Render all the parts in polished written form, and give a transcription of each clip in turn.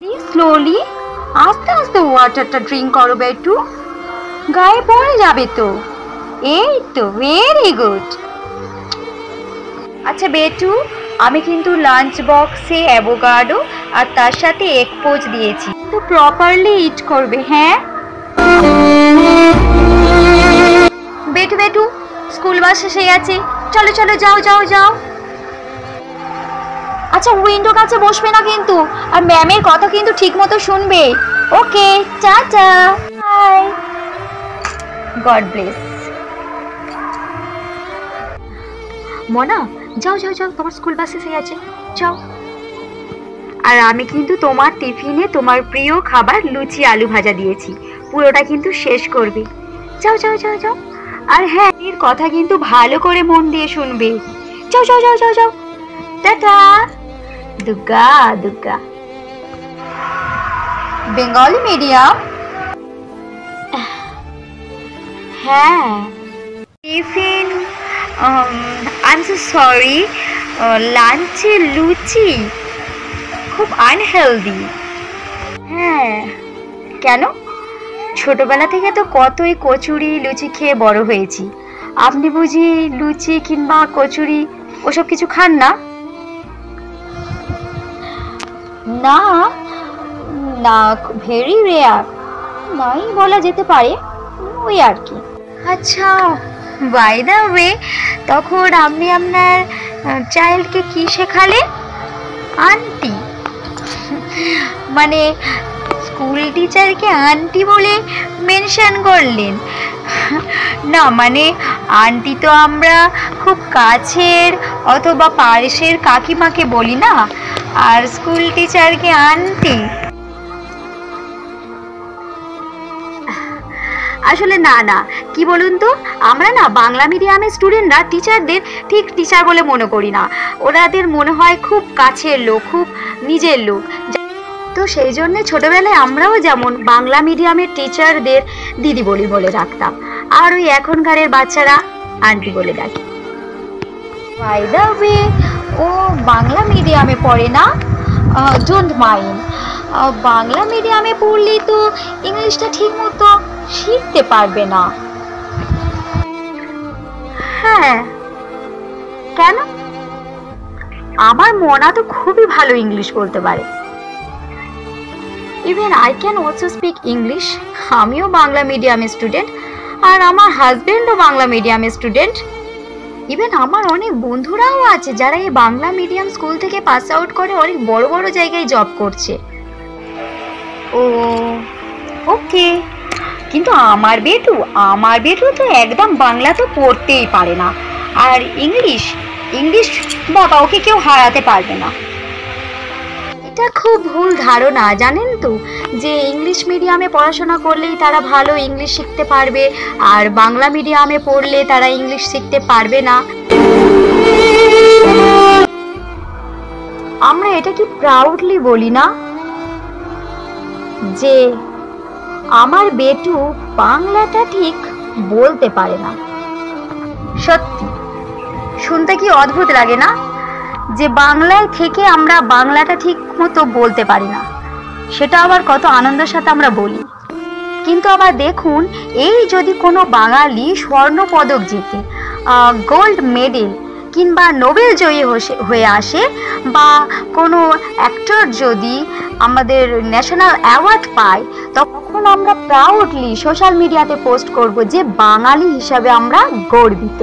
Slowly, আস্তে আস্তে ওয়াটারটা drink করো বেটু, গায়ে পড়ে যাবে তো। এই তো, ভেরি গুড। আচ্ছা বেটু, আমি কিন্তু লাঞ্চ বক্সে অ্যাভোকাডো আর তার সাথে এগ পোচ দিয়েছি, তো প্রপারলি ইট করবে। হ্যাঁ বেটু বেটু, স্কুল বাস এসে গেছে, চলো চলো, যাও যাও যাও। আচ্ছা উইন্ডো কাছে বসবে না কিন্তু, আর ম্যামের কথা কিন্তু ঠিক মতো শুনবে। ওকে, টাটা, বাই, গড ব্লেস। মনা, যাও যাও যাও, তোমার স্কুল বাস এসে গেছে, যাও। আর আমি কিন্তু তোমার টিফিনে তোমার প্রিয় খাবার লুচি আলু ভাজা দিয়েছি, পুরোটা কিন্তু শেষ করবে। যাও যাও যাও যাও। আর হ্যাঁ, এর কথা কিন্তু ভালো করে মন দিয়ে শুনবে। যাও যাও যাও যাও যাও, টাটা, দুর্গা দুর্গা। বেঙ্গলি মিডিয়াম? হ্যাঁ। Tiffin, I am so sorry, লাঞ্চে লুচি খুব আনহেলদি। হ্যাঁ, কেন? ছোটবেলা থেকে তো কতই কচুরি লুচি খেয়ে বড় হয়েছি, আপনি বুঝি লুচি কিংবা কচুরি ওসব কিছু খান না? না না, ভেরি রেয়ার, নাই বলা যেতে পারে, ওই আর কি। আচ্ছা, বাই দ্য ওয়ে, তখন আপনি আপনার চাইল্ডকে কি শেখালেন? আন্টি, মানে স্কুল টিচারকে আন্টি বলে মেনশন করলেন? না মানে আন্টি তো আমরা খুব কাছের অথবা পাশের কাকিমাকে বলি না, আর স্কুল টিচারকে আন্টি। আসলে না না, কি বলুন তো, আমরা না বাংলা মিডিয়ামের স্টুডেন্টরা টিচারদের ঠিক টিচার বলে মনে করি না, ওনাদের মনে হয় খুব কাছের লোক, খুব নিজের লোক। তো সেই জন্য ছোটবেলায় আমরাও যেমন বাংলা মিডিয়ামের টিচারদের দিদি বলে ডাকতাম, আর ওই এখনকারের বাচ্চারা আন্টি বলে ডাকে। বাই দ্য ওয়ে, ও বাংলা মিডিয়ামে পড়ে না? ডোন্ট মাইন্ড, বাংলা মিডিয়ামে পড়লেই তো ইংলিশটা ঠিক মতো শিখতে পারবে না। হ্যাঁ, কেন? আমার মনা তো খুবই ভালো ইংলিশ বলতে পারে। Even I can also speak English. আমিও বাংলা মিডিয়ামের স্টুডেন্ট, আর আমার হাজবেন্ডও বাংলা মিডিয়ামের স্টুডেন্ট। ইভেন আমার অনেক বন্ধুরাও আছে যারা এই বাংলা মিডিয়াম স্কুল থেকে পাস আউট করে অনেক বড় বড় জায়গায় জব করছে। ও ওকে, কিন্তু আমার বেটু তো একদম বাংলা তো পড়তেই পারে না, আর ইংলিশ বাবা, ওকে কেউ হারাতে পারবে না। এটা খুব ভুল ধারণা, জানেন তো, যে ইংলিশ মিডিয়ামে পড়াশোনা করলেই তারা ভালো ইংলিশ শিখতে পারবে, আর বাংলা মিডিয়ামে পড়লে তারা ইংলিশ শিখতে পারবে না। আমরা এটা কি প্রাউডলি বলি না যে আমার বেটু বাংলাটা ঠিক বলতে পারে না? সত্যি শুনতে কি অদ্ভুত লাগে না, যে বাংলায় থেকে আমরা বাংলাটা ঠিক মতো বলতে পারি না, সেটা আবার কত আনন্দের সাথে আমরা বলি। কিন্তু আবার দেখুন, এই যদি কোনো বাঙালি স্বর্ণ পদক জিতে, গোল্ড মেডেল কিংবা নোবেল জয়ী হয়ে আসে, বা কোনো অ্যাক্টর যদি আমাদের ন্যাশনাল অ্যাওয়ার্ড পায়, তখন আমরা প্রাউডলি সোশ্যাল মিডিয়াতে পোস্ট করব যে বাঙালি হিসাবে আমরা গর্বিত।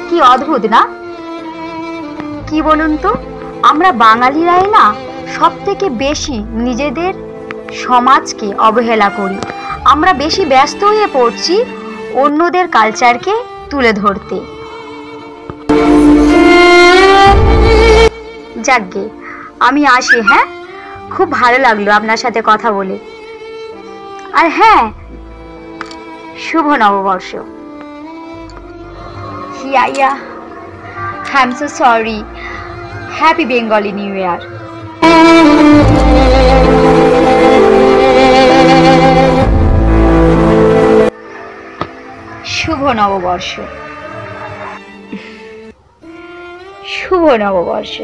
কি অদ্ভুত না? কি বলুন তো, আমরা বাঙালিরাই না সব থেকে বেশি নিজেদের সমাজকে অবহেলা করি। আমরা বেশি ব্যস্ত হয়ে পড়ছি অন্যদের কালচারকে তুলে ধরতে। যাকগে, আমি আসি। হ্যাঁ, খুব ভালো লাগলো আপনার সাথে কথা বলে। আর হ্যাঁ, শুভ নববর্ষ। Yeah, I am so sorry, happy Bengali new year. শুভ নববর্ষ, শুভ নববর্ষ।